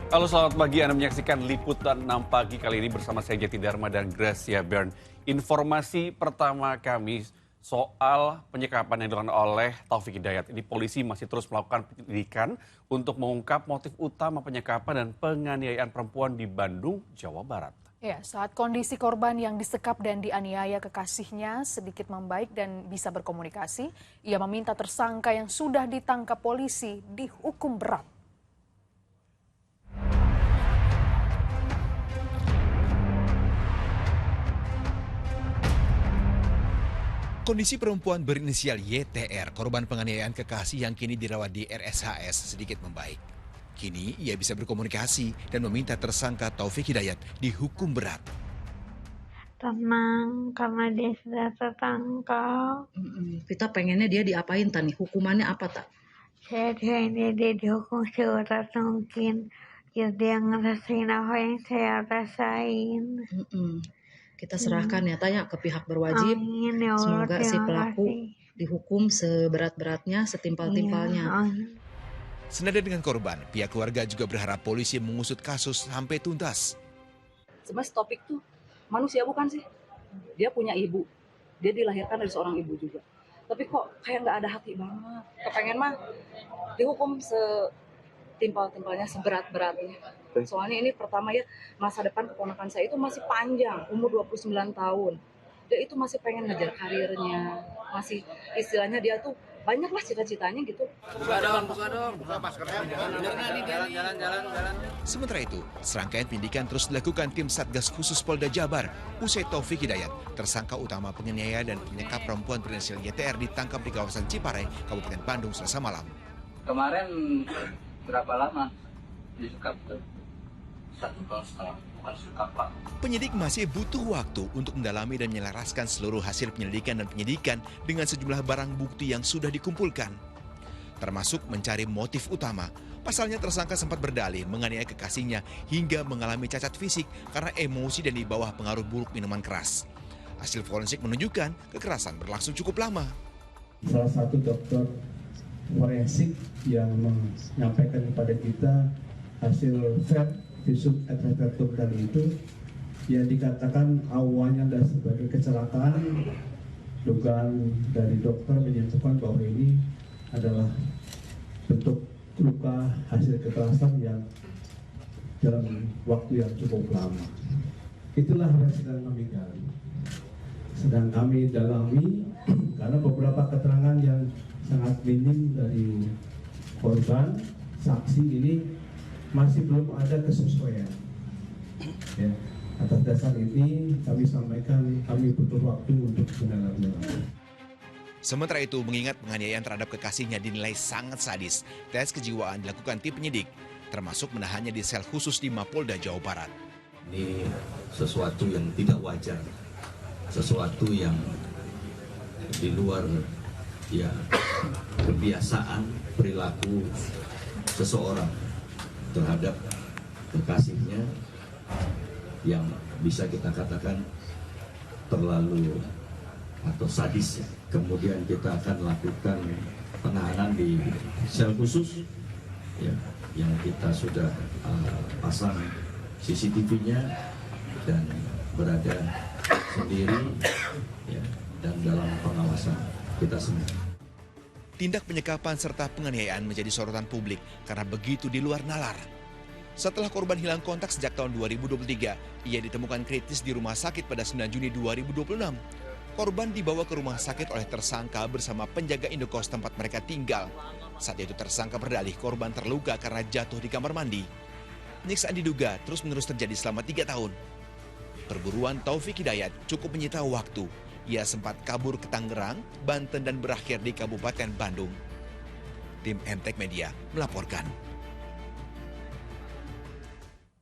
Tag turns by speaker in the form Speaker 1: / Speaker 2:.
Speaker 1: Halo selamat pagi, Anda menyaksikan Liputan 6 Pagi kali ini bersama saya Jati Dharma dan Gracia Bern. Informasi pertama kami soal penyekapan yang dilakukan oleh Taufik Hidayat. Ini polisi masih terus melakukan penyelidikan untuk mengungkap motif utama penyekapan dan penganiayaan perempuan di Bandung, Jawa Barat.
Speaker 2: Ya, saat kondisi korban yang disekap dan dianiaya kekasihnya sedikit membaik dan bisa berkomunikasi, ia meminta tersangka yang sudah ditangkap polisi dihukum berat.
Speaker 3: Kondisi perempuan berinisial YTR, korban penganiayaan kekasih yang kini dirawat di RSHS sedikit membaik. Kini ia bisa berkomunikasi dan meminta tersangka Taufik Hidayat dihukum berat.
Speaker 4: Tenang, karena dia sudah tertangkap.
Speaker 5: Kita pengennya dia diapain, Tani? Hukumannya apa, Tak?
Speaker 4: Saya pengennya dia dihukum seberat mungkin. Biar dia ngerasain apa yang saya rasain.
Speaker 5: Kita serahkan ya, Tanya, ke pihak berwajib.
Speaker 4: Amin, ya Allah,
Speaker 5: Semoga si
Speaker 4: terima
Speaker 5: pelaku
Speaker 4: kasih.
Speaker 5: dihukum seberat-beratnya, setimpal-timpalnya.
Speaker 4: Iya, amin.
Speaker 3: Senada dengan korban, pihak keluarga juga berharap polisi mengusut kasus sampai tuntas.
Speaker 6: Sebenarnya Topik tuh manusia bukan sih? Dia punya ibu, dia dilahirkan dari seorang ibu juga. Tapi kok kayak nggak ada hati banget. Kepengen mah dihukum setimpal-timpalnya, seberat-beratnya. Soalnya ini pertama ya, masa depan keponakan saya itu masih panjang, umur 29 tahun. Dia itu masih pengen ngejar karirnya, masih istilahnya dia tuh banyak lah cita-citanya gitu.
Speaker 3: Sementara itu, serangkaian penyidikan terus dilakukan tim Satgas Khusus Polda Jabar. Usai Taufik Hidayat, tersangka utama penganiaya dan penyekap perempuan berinisial YTR ditangkap di kawasan Ciparai, Kabupaten Bandung, Selasa malam.
Speaker 7: Kemarin berapa lama disekap tuh? 1 tahun setengah, bukan sekap, Pak.
Speaker 3: Penyidik masih butuh waktu untuk mendalami dan menyelaraskan seluruh hasil penyelidikan dan penyidikan dengan sejumlah barang bukti yang sudah dikumpulkan. Termasuk mencari motif utama. Pasalnya tersangka sempat berdalih menganiaya kekasihnya hingga mengalami cacat fisik karena emosi dan di bawah pengaruh buruk minuman keras. Hasil forensik menunjukkan kekerasan berlangsung cukup lama.
Speaker 8: Salah satu dokter forensik yang menyampaikan kepada kita hasil visum et repertum tadi itu yang dikatakan awalnya adalah sebagai kecelakaan. Dugaan dari dokter menyebutkan bahwa ini adalah bentuk luka hasil kekerasan yang dalam waktu yang cukup lama. Itulah yang sedang kami gali, sedang kami dalami karena beberapa keterangan yang sangat minim dari korban saksi ini masih belum ada kesesuaian. Ya, atas dasar ini kami sampaikan kami butuh waktu untuk mendalami.
Speaker 3: Sementara itu, mengingat penganiayaan terhadap kekasihnya dinilai sangat sadis, tes kejiwaan dilakukan tim penyidik, termasuk menahannya di sel khusus di Mapolda Jawa Barat.
Speaker 9: Ini sesuatu yang tidak wajar, sesuatu yang di luar ya kebiasaan perilaku seseorang terhadap kekasihnya yang bisa kita katakan terlalu atau sadis ya. Kemudian kita akan lakukan penahanan di sel khusus ya, yang kita sudah pasang CCTV-nya dan berada sendiri ya, dan dalam pengawasan kita semua.
Speaker 3: Tindak penyekapan serta penganiayaan menjadi sorotan publik karena begitu di luar nalar. Setelah korban hilang kontak sejak tahun 2023, ia ditemukan kritis di rumah sakit pada 9 Juni 2026. Korban dibawa ke rumah sakit oleh tersangka bersama penjaga indekos tempat mereka tinggal. Saat itu tersangka berdalih korban terluka karena jatuh di kamar mandi. Penyiksaan diduga terus-menerus terjadi selama 3 tahun. Perburuan Taufik Hidayat cukup menyita waktu. Ia sempat kabur ke Tangerang, Banten dan berakhir di Kabupaten Bandung. Tim MTek Media melaporkan.